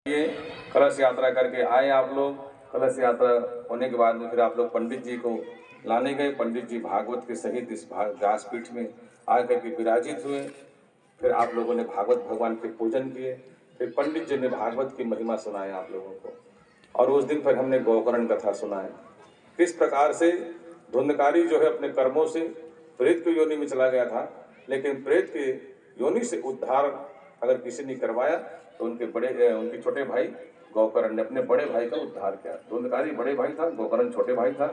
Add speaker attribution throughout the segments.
Speaker 1: ये कलश यात्रा करके आए आप लोग। कलश यात्रा होने के बाद में फिर आप लोग पंडित जी को लाने गए। पंडित जी भागवत के सहित इस व्यासपीठ में आकर के विराजित हुए। फिर आप लोगों ने भागवत भगवान के पूजन किए। फिर पंडित जी ने भागवत की महिमा सुनाए आप लोगों को। और उस दिन फिर हमने गोकर्ण कथा सुनाए, किस प्रकार से धुंधकारी जो है अपने कर्मों से प्रेत की योनि में चला गया था, लेकिन प्रेत के योनि से उद्धार अगर किसी ने करवाया तो उनके छोटे भाई गोकर्ण ने अपने बड़े भाई का उद्धार किया। धुंधकारी बड़े भाई था, गोकर्ण छोटे भाई था।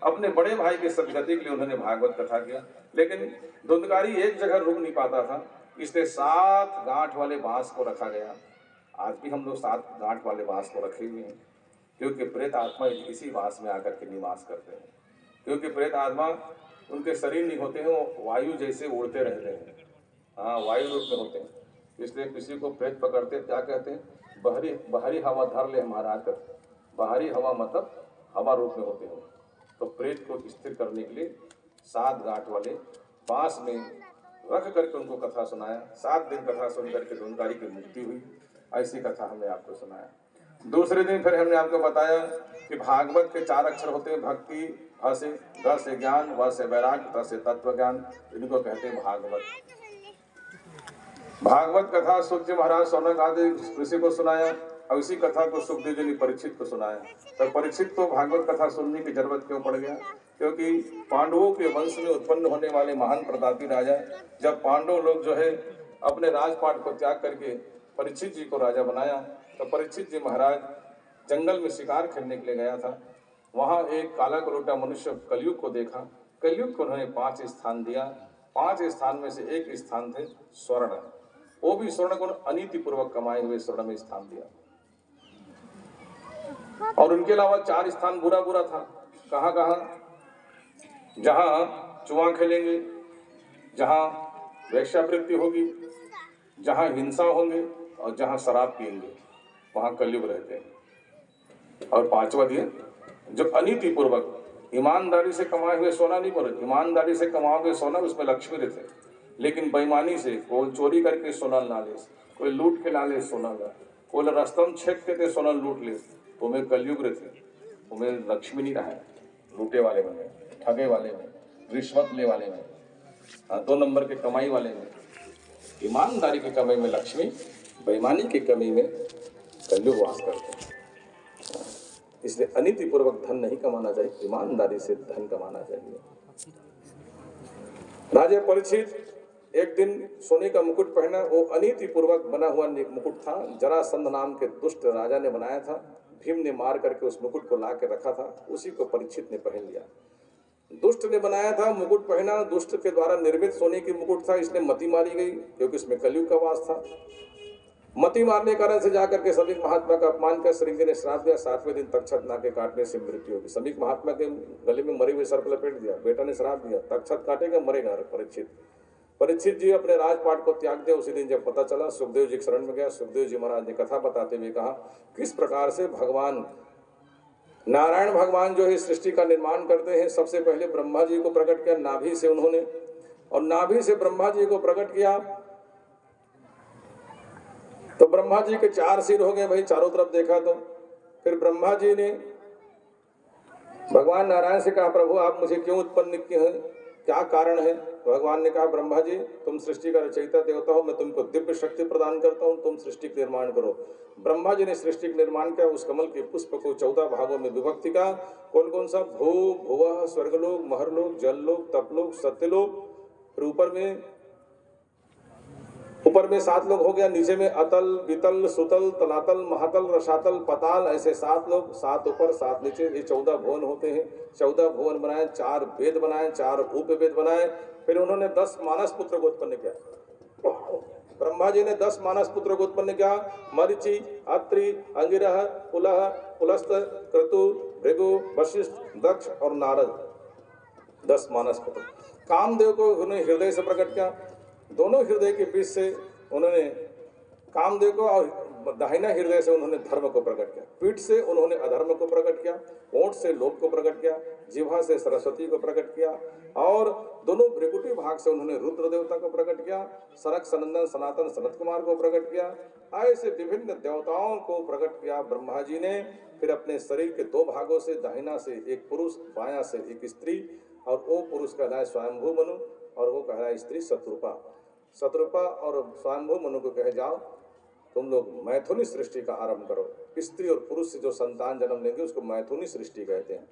Speaker 1: अपने बड़े भाई की सदगति के लिए उन्होंने भागवत कथा किया। लेकिन धुंधकारी एक जगह रुक नहीं पाता था, इसलिए 7 गांठ वाले बांस को रखा गया। आज भी हम लोग 7 गांठ वाले बांस को रखे हुए हैं, क्योंकि प्रेत आत्मा इसी बांस में आकर के निवास करते हैं। क्योंकि प्रेत आत्मा उनके शरीर नहीं होते हैं, वो वायु जैसे उड़ते रहते हैं। हाँ, वायु रूप में होते हैं। इसलिए किसी को प्रेत पकड़ते क्या कहते हैं, बाहरी हवा धर ले महाराज करते। बाहरी हवा मतलब हवा रूप में होते हैं। तो प्रेत को स्थिर करने के लिए 7 गांठ वाले बांस में रख करके उनको कथा सुनाया। 7 दिन कथा सुन करके धुंधकारी की मुक्ति हुई। ऐसी कथा हमने आपको सुनाया। दूसरे दिन फिर हमने आपको बताया कि भागवत के 4 अक्षर होते हैं, भक्ति, भ से, ग से ज्ञान, व से वैराग्य, त से तत्व ज्ञान। इनको कहते हैं भागवत। भागवत कथा सुख जी महाराज सौनक आदि ऋषि को सुनाया और इसी कथा को सुखदेव जी ने परीक्षित को सुनाया। तो परीक्षित को भागवत कथा सुनने की जरूरत क्यों पड़ गया, क्योंकि पांडवों के वंश में उत्पन्न होने वाले महान प्रतापी राजा, जब पांडव लोग जो है अपने राजपाट को त्याग करके परीक्षित जी को राजा बनाया, तो परीक्षित जी महाराज जंगल में शिकार खेलने के लिए गया था। वहां एक काला कलोटा मनुष्य कलयुग को देखा। कलयुग को उन्होंने 5 स्थान दिया। 5 स्थान में से एक स्थान थे स्वर्ण। वो भी स्वर्ण को अनीति पूर्वक कमाए हुए स्वर्ण में स्थान दिया। और उनके अलावा 4 स्थान बुरा बुरा था। कहाँ कहाँ? जहां जुआ खेलेंगे, जहां वैश्यावृत्ति होगी, जहां हिंसा होंगे और जहां शराब पिएंगे, वहां कलयुग रहते हैं। और 5वां दिया जो अनीति पूर्वक ईमानदारी से कमाए हुए सोना नहीं बोले, ईमानदारी से कमाओगे सोना उसमें लक्ष्मी रहते हैं। लेकिन बेईमानी से कोई चोरी करके सोना ला ले, कोई लूट के ला ले सोना ला, कोई रस्तम छेक के सोना लूट ले, तो मैं कलयुग रहते, तुम्हें लक्ष्मी नहीं रहा है। लूटे वाले में, ठगे वाले में, रिश्वत ले वाले में, 2 नंबर के कमाई वाले में। ईमानदारी की कमाई में लक्ष्मी, बेईमानी की कमाई में कलयुग वास करते हैं। इसलिए अनीति पूर्वक धन नहीं कमाना चाहिए, ईमानदारी से धन कमाना चाहिए। राजा परीक्षित एक दिन सोने का मुकुट पहना। वो अनीति पूर्वक बना हुआ मुकुट था, जरासंध नाम के दुष्ट राजा ने बनाया था। भीम ने मार करके उस मुकुट को ला के रखा था, उसी को परीक्षित ने पहन लिया। दुष्ट ने बनाया था, मुकुट पहना, दुष्ट के द्वारा निर्मित सोने की मुकुट था, इसलिए मति मारी गई, क्योंकि इसमें कलयुग का वास था। मति मारने के कारण से जाकर के समीक महात्मा का अपमान कर श्रृंगी ने श्राप दिया। 7वें दिन तक्षक नाके काटने से मृत्यु होगी। समीक महात्मा के गले में मरे हुए सर्प लपेट दिया। बेटा ने श्राप दिया, तक्षक काटेगा मरेगा परीक्षित। परीक्षित जी अपने राजपाट को त्याग दिया। उसी दिन जब पता चला, सुखदेव जी शरण में गया। सुखदेव जी महाराज ने कथा बताते हुए कहा किस प्रकार से भगवान नारायण भगवान जो है सृष्टि का निर्माण करते हैं। सबसे पहले ब्रह्मा जी को प्रकट किया नाभि से उन्होंने, और नाभि से ब्रह्मा जी को प्रकट किया तो ब्रह्मा जी के 4 सिर हो गए। भाई चारों तरफ देखा तो फिर ब्रह्मा जी ने भगवान नारायण से कहा प्रभु आप मुझे क्यों उत्पन्न किए हैं, क्या कारण है? भगवान ने कहा ब्रह्मा जी तुम सृष्टि का रचयिता देवता हो, मैं तुमको दिव्य शक्ति प्रदान करता हूं, तुम सृष्टि का निर्माण करो। ब्रह्मा जी ने सृष्टि का निर्माण किया। उस कमल के पुष्प को 14 भागों में विभक्ति का। कौन कौन सा? भू भुवः स्वर्गलोक, महरलोक, जललोक, तपलोक, सत्यलोक। फिर ऊपर में 7 लोग हो गया, नीचे में अतल, वितल, सुतल, तलातल, महातल, रसातल, पताल, ऐसे 7 लोग, 7 ऊपर 7 नीचे, ये 14 भुवन होते हैं। 14 भुवन बनाए, 4 वेद बनाए, 4 उपवेद बनाए। फिर उन्होंने 10 मानस पुत्र को उत्पन्न किया। ब्रह्मा जी ने 10 मानस पुत्र को उत्पन्न किया। मरीचि, अत्रि, अंगिरह, पुलह, पुलस्त, क्रतु, भृगु, वशिष्ठ, दक्ष और नारद। 10 मानस पुत्र। कामदेव को उन्होंने हृदय से प्रकट किया। दोनों हृदय के बीच से उन्होंने कामदेव को, और दाहिना हृदय से उन्होंने धर्म को प्रकट किया, पीठ से उन्होंने अधर्म को प्रकट किया, ओंठ से लोभ को प्रकट किया, जिह्वा से सरस्वती को प्रकट किया और दोनों भ्रिकुटी भाग से उन्होंने रुद्र देवता को प्रकट किया, सरक सनंदन सनातन सनत कुमार को प्रकट किया। ऐसे विभिन्न देवताओं को प्रकट किया ब्रह्मा जी ने। फिर अपने शरीर के दो भागों से, दाहिना से एक पुरुष, बायां से एक स्त्री, और वो पुरुष कहलाए स्वयंभू मनु और वो कहलाए स्त्री शत्रुपा। शत्रुपा और स्वयंभू मनु को कहे जाओ तुम लोग मैथुनी सृष्टि का आरंभ करो। स्त्री और पुरुष से जो संतान जन्म लेंगे उसको मैथुनी सृष्टि कहते हैं।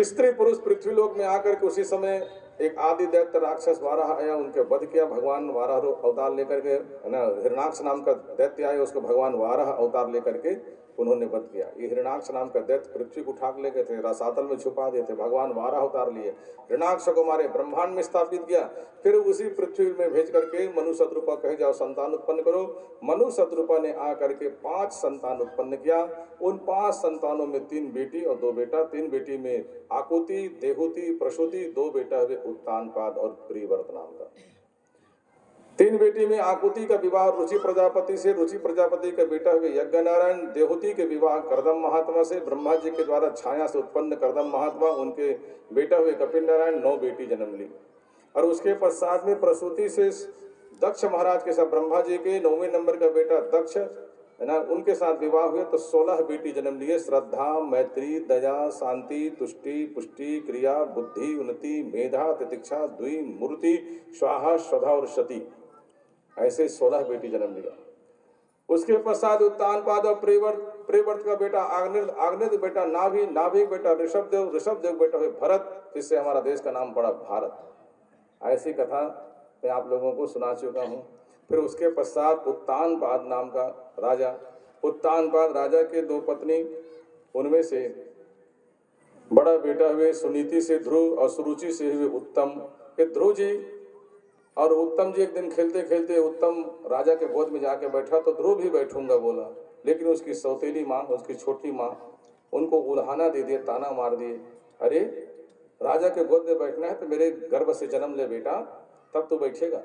Speaker 1: स्त्री पुरुष पृथ्वीलोक में आकर के उसी समय एक आदि दैत्य राक्षस वाराह आया, उनके वध किया। भगवान वाराह अवतार लेकर के, है ना, हिरणाक्ष नाम का दैत्य आया, उसको भगवान वाराह अवतार लेकर के उन्होंने वध किया। ये हिरणाक्ष नाम का दैत्य पृथ्वी को उठा ले गए थे, रसातल में छुपा दिए थे, भगवान वाराह अवतार लिए, हिरणाक्ष को मारे, ब्रह्मांड में स्थापित किया। फिर उसी पृथ्वी में भेज करके मनु शत्रुपा कहे जाओ संतान उत्पन्न करो। मनु शत्रुपा ने आकर के 5 संतान उत्पन्न किया। उन 5 संतानों में 3 बेटी और 2 बेटा। 3 बेटी में आकुति, देहुति, प्रसूति, 2 बेटा हुए उत्तानपाद और प्रियव्रत नाम का। 3 बेटी में आकुति का विवाह रुचि प्रजापति से, रुचि प्रजापति का बेटा हुए यज्ञ नारायण। देहुति के विवाह करदम महात्मा से, ब्रह्मा जी के द्वारा छाया से उत्पन्न करदम महात्मा, उनके बेटा हुए कपिल नारायण। 9 बेटी जन्म ली। और उसके पश्चात में प्रसूति से दक्ष महाराज के साथ ब्रह्मा जी के 9वें नंबर का बेटा दक्ष, है ना, उनके साथ विवाह हुए तो 16 बेटी जन्म लिए। श्रद्धा, मैत्री, दया, शांति, तुष्टि, पुष्टि, क्रिया, बुद्धि, उन्नति, मेधा, तितिक्षा, द्वि, मूर्ति, स्वाहा, श्रद्धा और सती, ऐसे 16 बेटी जन्म लिया। उसके पश्चात उत्तानपाद और प्रियव्रत का बेटा आग्नेय बेटा नाभि, नाभि बेटा ऋषभदेव, ऋषभदेव बेटा हुए भरत, जिससे हमारा देश का नाम पड़ा भारत। ऐसी कथा मैं आप लोगों को सुना चुका हूँ। फिर उसके पश्चात उत्तानपाद नाम का राजा, उत्तानपाद राजा के 2 पत्नी, उनमें से बड़ा बेटा हुए सुनीति से ध्रुव और सुरुचि से हुए उत्तम। फिर ध्रुव जी और उत्तम जी एक दिन खेलते खेलते उत्तम राजा के गोद में जाके बैठा तो ध्रुव भी बैठूंगा बोला, लेकिन उसकी सौतेली माँ, उसकी छोटी माँ, उनको उल्हाना दे दिए, ताना मार दिए। अरे राजा के गोद में बैठना है तो मेरे गर्भ से जन्म ले बेटा, तब तो बैठेगा।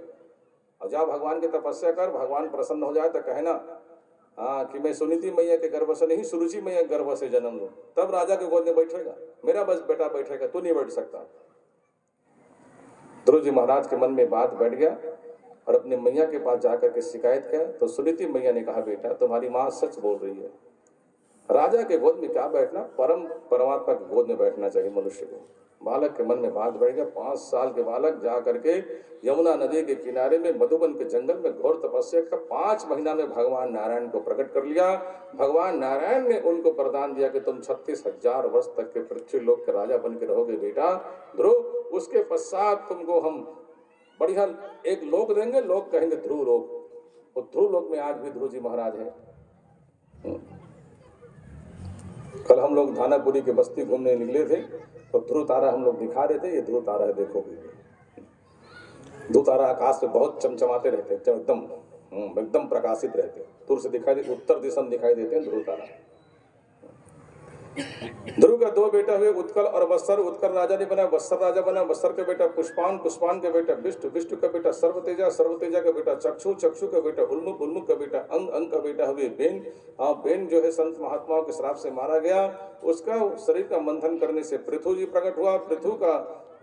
Speaker 1: और जा भगवान की तपस्या कर, भगवान प्रसन्न हो जाए तो कहना कि मैं सुनीति मैया के गर्भ से नहीं, सुरुचि मैया के गर्भ से जन्म लूं, तब राजा के गोद में बैठेगा। मेरा बस बेटा बैठेगा, तू नहीं बैठ सकता। ध्रुव जी महाराज के मन में बात बैठ गया और अपने मैया के पास जाकर के शिकायत किया तो सुनीति मैया ने कहा, बेटा तुम्हारी माँ सच बोल रही है, राजा के गोद में क्या बैठना, परमात्मा के गोद में बैठना चाहिए मनुष्य को। बालक के मन में बात बैठ गया। 5 साल के बालक जा करके यमुना नदी के किनारे में मधुबन के जंगल में घोर तपस्या का 5 महीना में भगवान नारायण को प्रकट कर लिया। भगवान नारायण ने उनको वरदान दिया कि तुम 36,000 वर्ष तक के पृथ्वी लोक के राजा बन के रहोगे बेटा ध्रुव। उसके पश्चात तुमको हम बढ़िया एक लोक देंगे, लोक कहेंगे ध्रुव लोक। और ध्रुव लोक में आज भी ध्रुव जी महाराज है। कल हम लोग धानापुरी के बस्ती घूमने निकले थे तो ध्रुव तारा हम लोग दिखा रहे थे, ये ध्रुव तारा है, देखोगे। ध्रुव तारा आकाश में बहुत चमचमाते रहते हैं, एकदम प्रकाशित रहते हैं। दूर से दिखाई दे, उत्तर दिशा में दिखाई देते हैं ध्रुव तारा। ध्रुव का 2 बेटा हुए, उत्कल और वत्सर। उत्कल राजा ने बना, वत्सर राजा बना। वत्सर का बेटा पुष्पान, पुष्पान का बेटा विष्टु, विष्टु का बेटा सर्वतेजा, सर्वतेजा का बेटा चक्षु, चक्षु का बेटा उल्मुख, उल्मुख का बेटा अंग, अंग का बेटा हुए बेन। बेन जो है संत महात्माओं के श्राप से मारा गया, उसका शरीर का मंथन करने से पृथु जी प्रकट हुआ। पृथु का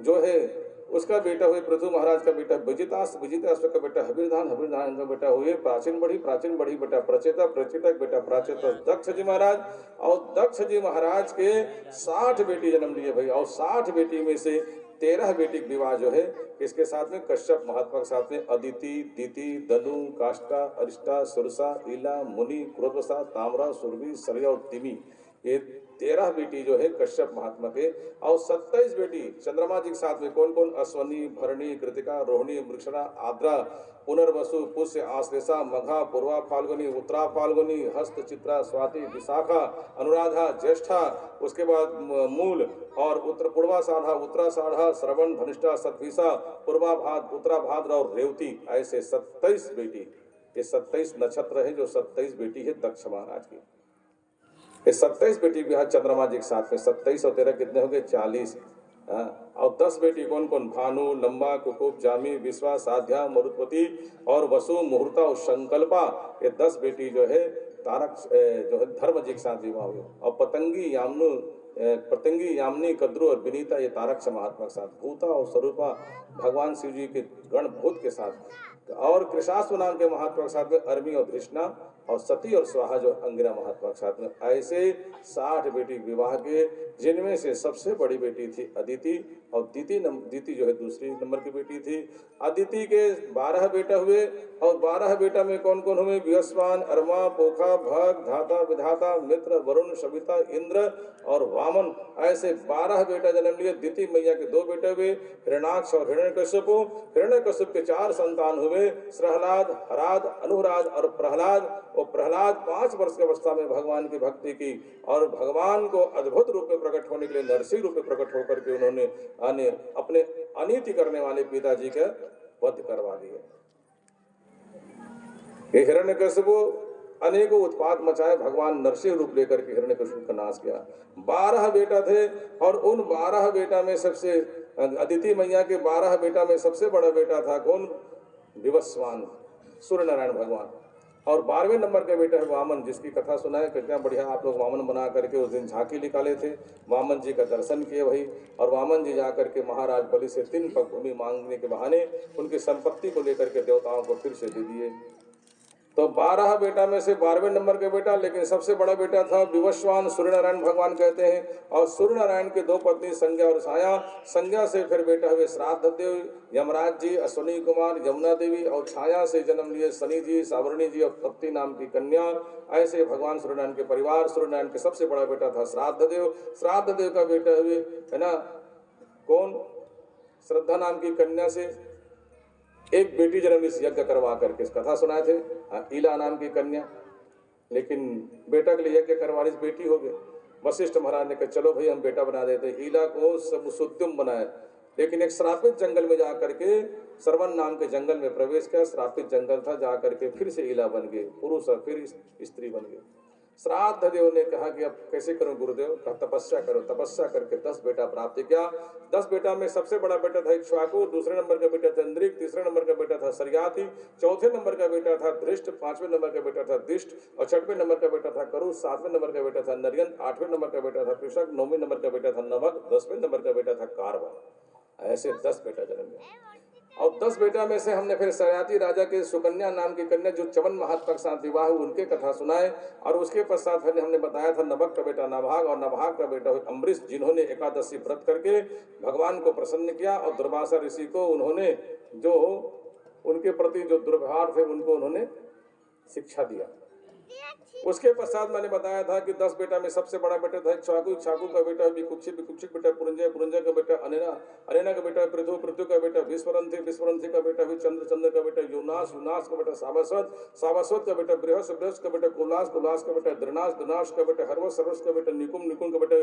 Speaker 1: जो है उसका बेटा हुए पृथु महाराज का बेटा विजितास, विजितास का बेटा हबीरधान, हबीरधान का बेटा हुए प्राचीन बढ़ी, प्राचीन बढ़ी बेटा प्रचेता, प्रचेता बेटा प्राचेता दक्ष जी महाराज। और दक्ष जी महाराज के 60 बेटी जन्म लिए भाई। और 60 बेटी में से 13 बेटी विवाह जो है इसके साथ में कश्यप महात्मा के साथ में अदिति, दीति, दनु, काष्टा, अरिष्टा, सुरसा, ईला, मुनि, क्रोधवसा, ताम्रा, सुरभि, सरया और तिमी, ये 13 बेटी जो है कश्यप महात्मा के। और 27 बेटी चंद्रमा जी के साथ में कौन कौन, अश्वनी, भरणी, कृतिका, रोहिणी, मृक्षणा, आद्रा, पुनर्वसु, पुष्य, आश्लेषा, मघा, पूर्वा फाल्गुनी, उत्तरा फाल्गुनी, हस्त, चित्रा, स्वाति, विशाखा, अनुराधा, ज्येष्ठा, उसके बाद मूल और उत्तर पूर्वाषाढ़ा, उत्तराषाढ़ा, श्रवण, धनिष्ठा, सतभिषा, पूर्वाभाद्र, उत्तराभाद्र और रेवती, ऐसे 27 बेटी। ये 27 नक्षत्र है जो 27 बेटी है दक्ष महाराज की। ये 27 बेटी विवाह चंद्रमा जी के साथ में। 27 और 13 कितने हो गए, 40, हाँ, और 10 बेटी कौन कौन? भानु, लंबा, कुकुब, जामी, विश्वा, साध्या, मरुत्वती और वसु, मुहूर्ता और संकल्पा। ये 10 बेटी जो है तारक जो है धर्म जी के साथ विवाह हुए। और पतंगी, यामिनी, कद्रु और विनीता ये तारक से महात्मा के साथ। भूता और स्वरूपा भगवान शिव जी के गण भूत के साथ। और कृषास्व नाम के महात्मा के साथ में अरमी और धृष्णा और सती और स्वाहा जो अंगिरा महात्मा के साथ में। ऐसे 60 बेटी विवाह के, जिनमें से सबसे बड़ी बेटी थी अदिति और दीति जो है दूसरी नंबर की बेटी थी। अदिति के 12 बेटा हुए और 12 बेटा में कौन कौन हुए? विवस्वान, अरमा, पोखा, भग, धाता, विधाता, मित्र, वरुण, सविता, इंद्र और वामन। ऐसे 12 बेटा जन्म लिए। दीति मैया के 2 बेटे हुए, हिरणाक्ष और हिरण्यकश्यप। हिरण्यकश्यप के 4 संतान हुए, प्रहलाद, हराद, अनुराद और प्रहलाद। और प्रहलाद 5 वर्ष की अवस्था में भगवान की भक्ति की और भगवान को अद्भुत रूप में प्रकट होने के लिए नरसिंह रूप में प्रकट होकर के उन्होंने अपने अनीति करने वाले पिताजी का वध करवा दिया। ये हिरण्यकश्यप अनेकों उत्पात मचाए, भगवान नरसिंह रूप लेकर के हिरण्यकश्यप का नाश किया। 12 बेटा थे और उन 12 बेटा में सबसे अदिति मैया के 12 बेटा में सबसे बड़ा बेटा था कौन? विवस्वान, सूर्य नारायण भगवान। और 12वें नंबर का बेटा है वामन, जिसकी कथा सुना है। कितना बढ़िया आप लोग वामन बना करके उस दिन झांकी निकाले थे, वामन जी का दर्शन किए भाई। और वामन जी जाकर के महाराज बलि से 3 पग भूमि मांगने के बहाने उनकी संपत्ति को लेकर के देवताओं को फिर से दे दिए। तो 12 बेटा में से 12वें नंबर का बेटा, लेकिन सबसे बड़ा बेटा था विवस्वान, सूर्य नारायण भगवान कहते हैं। और सूर्य नारायण के 2 पत्नी संज्ञा और छाया। संज्ञा से फिर बेटा हुए श्राद्ध देव, यमराज जी, अश्विनी कुमार, यमुना देवी। और छाया से जन्म लिए शनि जी, सावरणी जी और तप्ती नाम की कन्या। ऐसे भगवान सूर्य नारायण के परिवार। सूर्य नारायण के सबसे बड़ा बेटा था श्राद्ध देव। श्राद्ध देव का बेटा हुए है ना कौन? श्रद्धा नाम की कन्या से एक बेटी जन्म इस यज्ञ करवा करके कथा सुनाए थे, ईला नाम की कन्या। लेकिन बेटा के लिए यज्ञ करवाने से बेटी हो गई। वशिष्ठ महाराज ने कहा चलो भाई हम बेटा बना देते। ईला को सब सुद्युम बनाए, लेकिन एक श्रापित जंगल में जाकर के श्रवण नाम के जंगल में प्रवेश किया। श्रापित जंगल था, जाकर के फिर से ईला बन गए, पुरुष और फिर स्त्री बन गए। श्राद्ध देव ने कहा कि अब कैसे करूं गुरुदेव? कहा तपस्या करो। तपस्या करके 10 बेटा प्राप्त किया। 10 बेटा में सबसे बड़ा बेटा था इक्ष्वाकु, दूसरे नंबर का बेटा था इंद्रिक, तीसरे नंबर का बेटा था सरयाति, चौथे नंबर का बेटा था धृष्ट, 5वें नंबर का बेटा था दिष्ट और 6वें नंबर का बेटा था करु, 7वें नंबर का बेटा था नरियन, 8वें नंबर का बेटा था कृषक, 9वें नंबर का बेटा था नवक, 10वें नंबर का बेटा था कारवा। ऐसे 10 बेटा जन्म लिए। और 10 बेटा में से हमने फिर सरयाती राजा के सुकन्या नाम की कन्या जो चवन महात्मा के साथ विवाह हुई उनके कथा सुनाए। और उसके पश्चात हमने बताया था नभक का बेटा नाभाग और नाभाग का बेटा अम्बरीश, जिन्होंने एकादशी व्रत करके भगवान को प्रसन्न किया। और दुर्वासा ऋषि को उन्होंने जो उनके प्रति जो दुर्व्यवहार थे उनको उन्होंने शिक्षा दिया। उसके पश्चात मैंने बताया था कि 10 बेटा में सबसे बड़ा बेटा था इक्ष्वाकु, इक्ष्वाकु का बेटा विकुक्षी, विकुक्षी का बेटा पुरंजय, पुरंजय का बेटा अनेना, अनेना का बेटा पृथु, पृथु का बेटा विस्वरंथी, विस्वरंथी का बेटा चंद्र, चंद्र का बेटा युनास, युनास का बेटा सावस्वत, सावस्वत का बेटा बृहस्, बृहस् का बेटा कुलास, कुलास का बेटा द्रनाश, द्रनाश का बेटा हर्वस, हर्वस का बेटा निकुम, निकुम का बेटा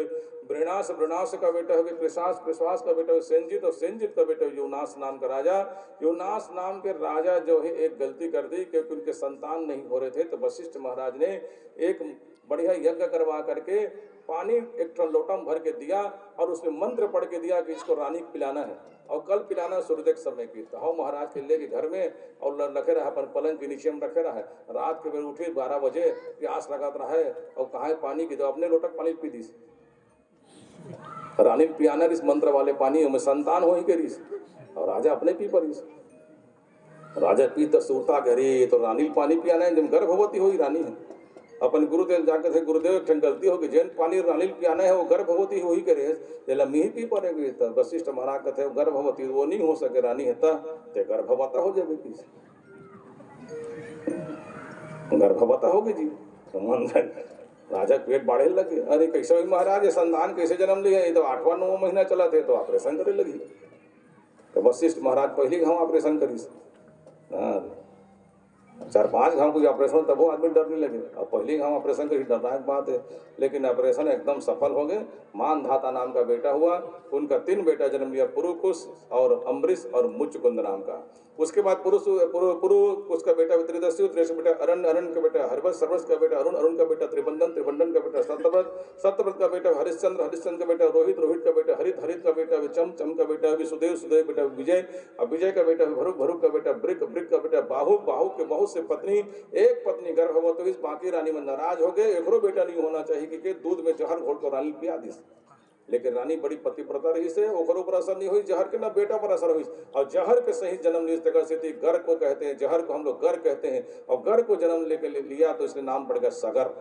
Speaker 1: ब्रणास, ब्रणास का बेटा हुए कृषास, कृषास का बेटा सेंजित और सेंजित का बेटा युनास नाम का राजा। युनास नाम के राजा जो है एक गलती कर दी, क्योंकि उनके संतान नहीं हो रहे थे। तो वशिष्ठ महाराज ने एक बढ़िया यज्ञ करवा करके पानी एक लोटा भर के दिया और उसमें मंत्र पढ़ के दिया कि इसको रानी को पिलाना है और कल पिलाना सूर्योदय के समय की। तो हम महाराज के ले के घर में और रखे रहा, अपन पलंग के नीचे में रखे रहा है। रात के बेर उठे 12 बजे प्यास लगाता रहा है और कहा पानी की दो, अपने लोटक पानी पी दी। रानी पियाना इस मंत्र वाले पानी में संतान हो ही करी और राजा अपने पी परीस। राजा पी तो सूरता करे तो रानी पानी पियाना है, जब गर्भवती हुई रानी है। अपन गुरुदेव जाकर थे, गुरुदेव एक गलती हो कि जैन पानी रानी पियाना है वो गर्भवती हो ही करे, लम्मी ही पी पड़ेगी। तो वशिष्ठ महाराज कहते हैं गर्भवती वो नहीं हो सके, रानी है तो गर्भवता हो जाए, गर्भवता होगी जी। राजा पेट बाढ़े लगे, अरे कैसे हुई महाराज, संतान कैसे जन्म लिया? ये तो 8वां 9वां महीना चला थे तो ऑपरेशन करे लगी। तो वशिष्ठ महाराज पहले हम ऑपरेशन करी। 4-5 घाव कोई ऑपरेशन तब वो आदमी डरने लगे। अब पहली घाव ऑपरेशन की डरनाक बात है, लेकिन ऑपरेशन एकदम सफल हो गए। मानधाता नाम का बेटा हुआ। उनका 3 बेटा जन्म लिया, पुरुकुश और अम्बरीश और मुचकुंद नाम का। उसके बाद पुरु उसका बेटा त्रिदस्यु, त्रिदस्यु बेटा अरण्य, अरण्य का बेटा हरवश, सरवश का बेटा अरुण, अरुण का बेटा त्रिबंधन, त्रिबंधन का बेटा सत्यव्रत, सत्यव्रत का बेटा हरिश्चंद्र, हरिश्चंद्र का बेटा रोहित, रोहित का बेटा हरित, हरित का बेटा चम, चम का बेटा विसुदेव, सुदेव बेटा विजय, अब विजय का बेटा भरुक, भरुक का बेटा ब्रिक, ब्रिक का बेटा बाहु, बाहु के बहुत से पत्नी, एक पत्नी गर्भ हुआ तो इस बाकी रानी में नाराज हो गए। एकरो बेटा नहीं होना चाहिए कि दूध में जहर घोल कर रानी पिया दी। लेकिन रानी बड़ी पतिव्रता रही से ओकरो पर असर नहीं हुई, जहर के ना बेटा पर असर हुई। और जहर के सही जन्म ली जगह से थी, गर को कहते हैं, जहर को हम लोग गर कहते हैं। और गर को जन्म लेके लिया तो इसने नाम पड़ गया सगर।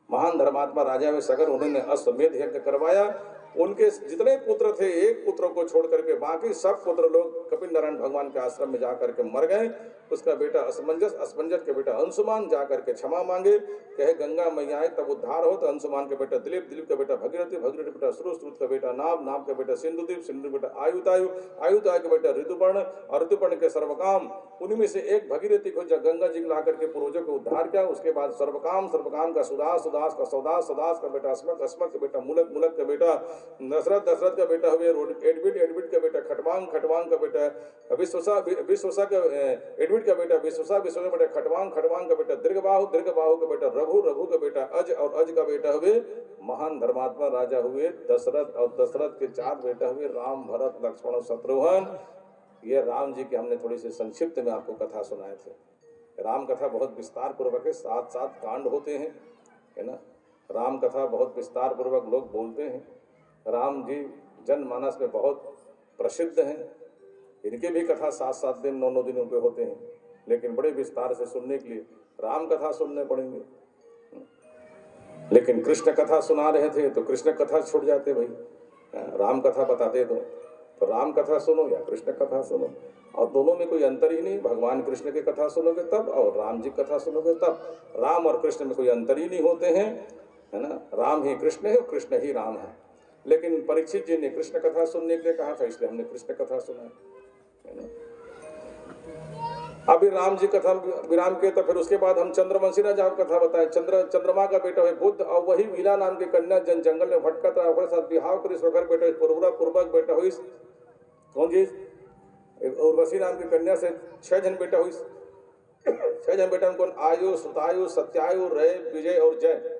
Speaker 1: महान धर्मात्मा राजा में सगर, उन्होंने अश्वमेध यज्ञ करवाया। उनके जितने पुत्र थे, एक पुत्र को छोड़ करके बाकी सब पुत्र लोग कपिल नारायण भगवान के आश्रम में जाकर के मर गए। उसका बेटा असमंजस, असमंजस के बेटा अंशुमान जाकर के क्षमा मांगे, कहे गंगा मैया आए तब उद्धार हो। तो अंशुमान के बेटा दिलीप, दिलीप का बेटा भगीरथी, भगीरथी बेटा श्रुत, श्रुत का बेटा नाभ, नाभ का बेटा सिंधुदीप, सिंधु बेटा आयुतायु, आयुतायु का बेटा ऋतुपर्ण, और ऋतुपर्ण के सर्वकाम। उन्हीं में से एक भगीरथी को जब गंगा जी ला करके पूर्वजों को उद्धार किया। उसके बाद सर्वकाम, सर्वकाम का सुदास, सुदास का सौदास, सौदास का बेटा अस्मक, अस्मक का बेटा मुलक, मुलक का बेटा दशरथ, दशरथ का बेटा हुए एडविड, एडविड का बेटा खटवांग, खटवांग का बेटा विश्वसा, विश्वसा का एडविड का बेटा विश्वसा, विश्वसा का बेटा खटवांग, खटवांग का बेटा दीर्घबाहु, दीर्घबाहु का बेटा रघु, रघु का बेटा अज, और अज का बेटा हुए महान धर्मात्मा राजा हुए दशरथ। और दशरथ के 4 बेटा हुए राम, भरत, लक्ष्मण और शत्रुघ्न। ये राम जी की हमने थोड़ी सी संक्षिप्त में आपको कथा सुनाए थे। राम कथा बहुत विस्तार पूर्वक है, 7-7 कांड होते हैं, है ना। राम कथा बहुत विस्तार पूर्वक लोग बोलते हैं। राम जी जनमानस में बहुत प्रसिद्ध हैं। इनके भी कथा 7-7 दिन, 9-9 दिनों पे होते हैं, लेकिन बड़े विस्तार से सुनने के लिए राम कथा सुनने पड़ेंगे। लेकिन कृष्ण कथा सुना रहे थे तो कृष्ण कथा छूट जाते भाई, राम कथा बताते तो राम कथा सुनो या कृष्ण कथा सुनो, और दोनों में कोई अंतर ही नहीं। भगवान कृष्ण की कथा सुनोगे तब, और राम जी कथा सुनोगे तब। राम और कृष्ण में कोई अंतर ही नहीं होते हैं, है ना। राम ही कृष्ण है और कृष्ण ही राम है। लेकिन परीक्षित जी ने कृष्ण कथा सुनने के लिए कहा था, इसलिए हमने कृष्ण कथा सुना, है ना। अभी राम जी कथा विराम के तो फिर उसके बाद हम चंद्रवंशी राजा की कथा बताएं। चंद्रमा का बेटा है बुद्ध, और वही वीला नाम की कन्या जंगल में भटका था, अपने साथ बिहाव कर वकर बेटा पूर्वरा पूर्वक बेटा हुई कौन जी, उर्वशी नाम की कन्या से 6 जन बेटा हुई। 6 जन बेटा कौन, आयु, सुतायु, सत्यायु, रय, विजय और जय।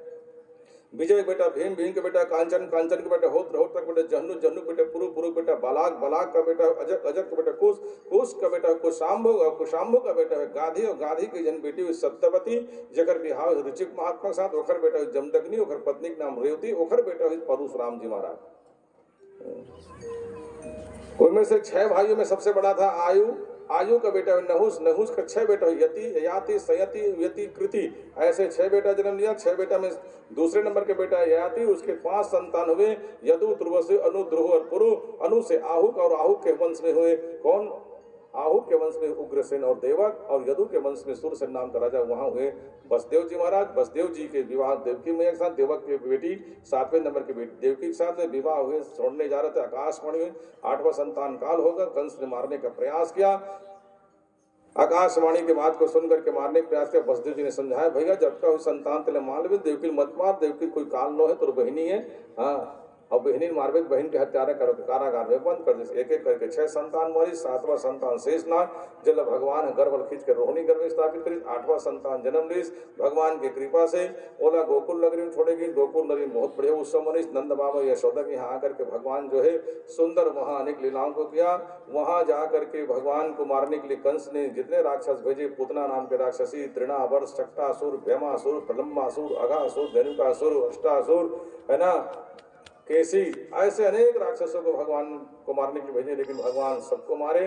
Speaker 1: विजय बेटा भीम, भीम के बेटा कांचन, कांचन के बेटा होत्र, होत्र के बेटा जहनु, जहनु बेटा पुरु, पुरु बेटा बालाक, बालाक का बेटा अजक, अजक का बेटा कुश, कुश का बेटा कुशाम्भु, और कुशाम्भु का बेटा है गाधी, और गाधी की जन बेटी हुई सत्यवती, जकर बिहाव ऋचिक महात्मा के साथ। ओखर बेटा हुई जमदग्नि, ओखर पत्नी के नाम रेवती, ओखर बेटा हुई परशुराम जी महाराज। उनमें से 6 भाइयों में सबसे बड़ा था आयु, आयु का बेटा नहुस, नहुस का 6 बेटा यति, ययाति, संयति, यति, कृति, ऐसे 6 बेटा जन्म लिया। 6 बेटा में दूसरे नंबर के बेटा ययाति, उसके 5 संतान हुए, यदु, तुर्वसु, अनु, द्रुह और पुरु। अनु से आहुक, और आहुक के वंश में हुए कौन, आहुक के वंश में उग्रसेन और देवक, और यदु के वंश में सूरसेन नाम का राजा, वहां हुए वसुदेव जी महाराज। वसुदेव जी के विवाह देवकी मैया के साथ, देवक की बेटी 7वें नंबर की बेटी देवकी के साथ में विवाह हुए, छोड़ने जा रहे थे, आकाशवाणी हुई। 8वां संतान काल होगा, कंस ने मारने का प्रयास किया। आकाशवाणी की बात को सुनकर के मारने का प्रयास किया। वसुदेव जी ने समझाया, भैया जब का संतान तेरे मान ले, देवकी मत मार, देवकी कोई काल नो है, तो बहिनी है, हाँ। और बहनी मारवे, बहन के हत्यारा करो कारागार में बंद कर दे। एक एक करके 6 संतान मरी। 7वां संतान शेषनाग, जब भगवान गर्भ खींच कर रोहिणी गर्भ स्थापित करी। 8वां संतान जन्म ली भगवान की कृपा से। ओला गोकुल नगरी में छोड़ेगी। गोकुल नगरी में बहुत बढ़िया उत्सव मनी। नंद बाबा यशोदा के यहाँ आकर के भगवान जो है सुंदर वहाँ अनेक लीलाओं को किया। वहाँ जा करके भगवान को मारने के लिए कंस ने जितने राक्षस भेजे, पूतना नाम के राक्षसी, तृणावर्ष, शक्टासुर, भैमासुर, प्रलम्बासुर, अघासुर, धनुकासुर, अष्टासुर, है ना, केसी, ऐसे अनेक राक्षसों को भगवान को मारने के लिए भेजे, लेकिन भगवान सबको मारे।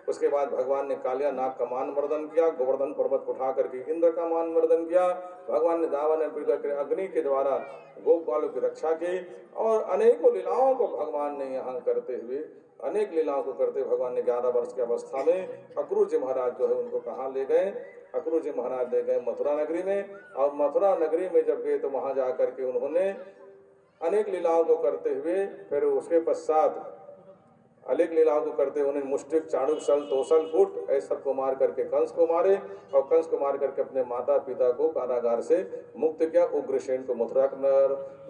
Speaker 1: उसके बाद भगवान ने कालिया नाग का मान मर्दन किया। गोवर्धन पर्वत को उठा करके इंद्र का मान मर्दन किया। भगवान ने दावन अग्नि के द्वारा गोप बालों की रक्षा की। और अनेकों लीलाओं को भगवान ने यहाँ करते हुए, अनेक लीलाओं को करते भगवान ने 11 वर्ष की अवस्था में अक्रूर जी महाराज जो है उनको कहाँ ले गए, अक्रूर जी महाराज ले गए मथुरा नगरी में। और मथुरा नगरी में जब गए तो वहाँ जा करके उन्होंने अनेक लीलाओं को करते हुए, फिर उसके पश्चात अनेक लीलाओं को करते उन्हें मुष्टिक चाणुक सल तोसल फुट ऐसे सबको मार करके कंस को मारे और कंस को मार करके अपने माता पिता को कारागार से मुक्त किया। उग्रसेन को मथुरा का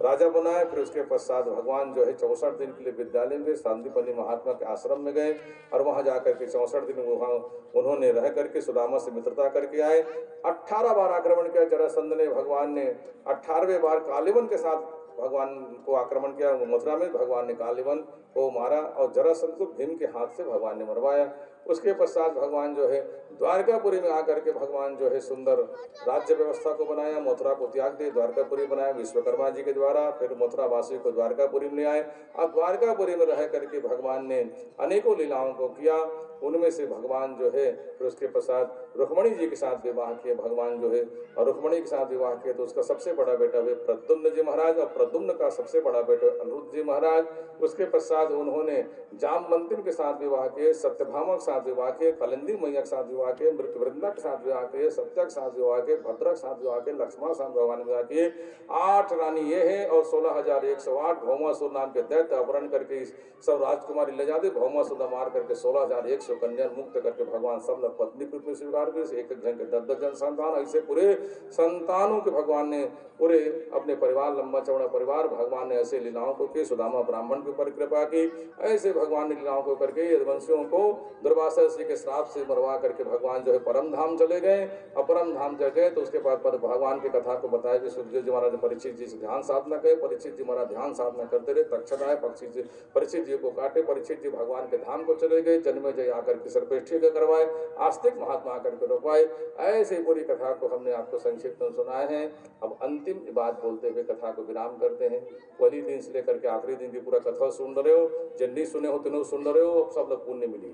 Speaker 1: राजा बनाया। फिर उसके पश्चात भगवान जो है 64 दिन के लिए विद्यालय में सांदीपनि महात्मा के आश्रम में गए और वहां जाकर के 64 दिन वहां उन्होंने रह करके सुदामा से मित्रता करके आए। 18 बार आक्रमण किया जरासंध ने। भगवान ने 18वें बार कालिवन के साथ भगवान को आक्रमण किया। मथुरा में भगवान ने कालिवन को मारा और जरासंध को भीम के हाथ से भगवान ने मरवाया। उसके पश्चात भगवान जो है द्वारकापुरी में आकर के भगवान जो है सुंदर राज्य व्यवस्था को बनाया। मथुरा को त्याग दे द्वारकापुरी बनाया विश्वकर्मा जी के द्वारा। फिर मथुरा वासी को द्वारकापुरी में ले आए और द्वारकापुरी में रह करके भगवान ने अनेकों लीलाओं को किया। उनमें से भगवान जो है फिर उसके पश्चात रुक्मणी जी के साथ विवाह किए। भगवान जो है और रुक्मणी के साथ विवाह किए तो उसका सबसे बड़ा बेटा वे प्रद्युम्न जी महाराज और प्रद्युम्न का सबसे बड़ा बेटा अनिरुद्ध जी महाराज। उसके पश्चात उन्होंने जामवंती के साथ विवाह किए, सत्यभामा के साथ विवाह किए, कलिंदी मैया के साथ विवाह किए, मृतवृंदा के साथ विवाह किए, सत्या के साथ विवाह किए, भद्रा के साथ विवाह किए, लक्ष्मण के साथ भगवान विवाह किए। 8 रानी ये है और 16,108 भौमासुर नाम के दैत्य अपहरण करके सब राजकुमारी ले जाते। भौमासुर मार करके 16,100 कन्या मुक्त करके भगवान सब लोग पत्नी रूप में स्वीकार किए। एक जन के 10 जन संतान, ऐसे पूरे संतानों के भगवान ने पूरे अपने परिवार लंबा चौड़ा परिवार भगवान ने ऐसे लीलाओं को किए। सुदामा ब्राह्मण के ऊपर कृपा की। ऐसे भगवान ने लीलाओं को करके यदुवंशियों को दुर्वासा ऋषि के श्राप से मरवा करके भगवान जो है परम धाम चले गए। और परम धाम चले गए तो उसके बाद पर भगवान की कथा को बताया कि सुखदेव जी महाराज ने परीक्षित जी से ध्यान साधना करे। परीक्षित जी महाराज ध्यान साधना करते रहे। तक्षक आए, परीक्षित जी को काटे। परीक्षित जी भगवान के धाम को चले गए। जन्मेजय आकर के सर्पेष्ठी का करवाए, आस्तिक महात्मा आकर के रोकवाए। ऐसे पूरी कथा को हमने आपको संक्षिप्त में सुनाए हैं। अब अंतिम बात बोलते हुए कथा को विराम करते हैं। पहली दिन से लेकर के आखिरी दिन की पूरा कथा सुन रहे हो, जिन नहीं सुने हो तीनों सुन रहे हो। अब सब लोग पुण्य मिली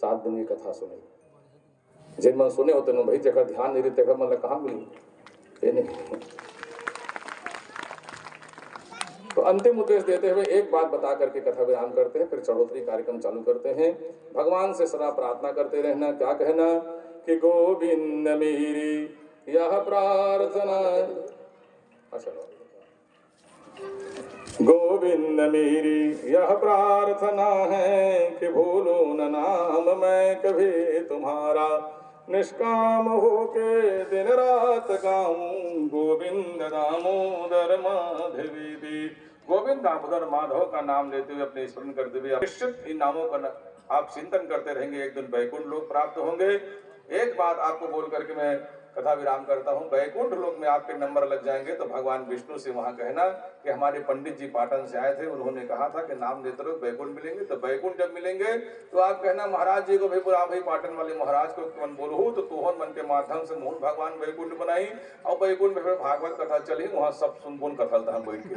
Speaker 1: 7 दिन की कथा सुने। जिन मन सुने हो तीनों भाई जगह ध्यान नहीं देते मतलब कहाँ मिली नहीं। तो अंतिम उद्देश्य देते हुए एक बात बता करके कथा विराम करते हैं, फिर चढ़ोतरी कार्यक्रम चालू करते हैं। भगवान से सदा प्रार्थना करते रहना। क्या कहना कि गोविंद मेरी यह प्रार्थना, अच्छा गोविंद मेरी यह प्रार्थना है कि भूलो न नाम मैं कभी तुम्हारा, निष्काम होके दिन रात गाऊं गोविंद दामोदर माधवी। गोविंद दामोदर माधव का नाम लेते हुए अपने स्मरण करते हुए निश्चित इन नामों का आप चिंतन करते रहेंगे, एक दिन वैकुंठ लोक प्राप्त होंगे। एक बात आपको बोल करके मैं कथा विराम करता हूँ। वैकुंठ लोक में आपके नंबर लग जाएंगे तो भगवान विष्णु से वहां कहना कि हमारे पंडित जी पाटन से आए थे, उन्होंने कहा था कि नाम लेते रहो वैकुंठ मिलेंगे। तो वैकुंठ जब मिलेंगे तो आप कहना महाराज जी को भाई बुला, भाई पाटन वाले महाराज को मन बोलो तो तोहन मन के माध्यम से मोहन भगवान वैकुंठ बनाई और वैकुंठ में भागवत कथा चली। वहां सब सुन कथा बैठ के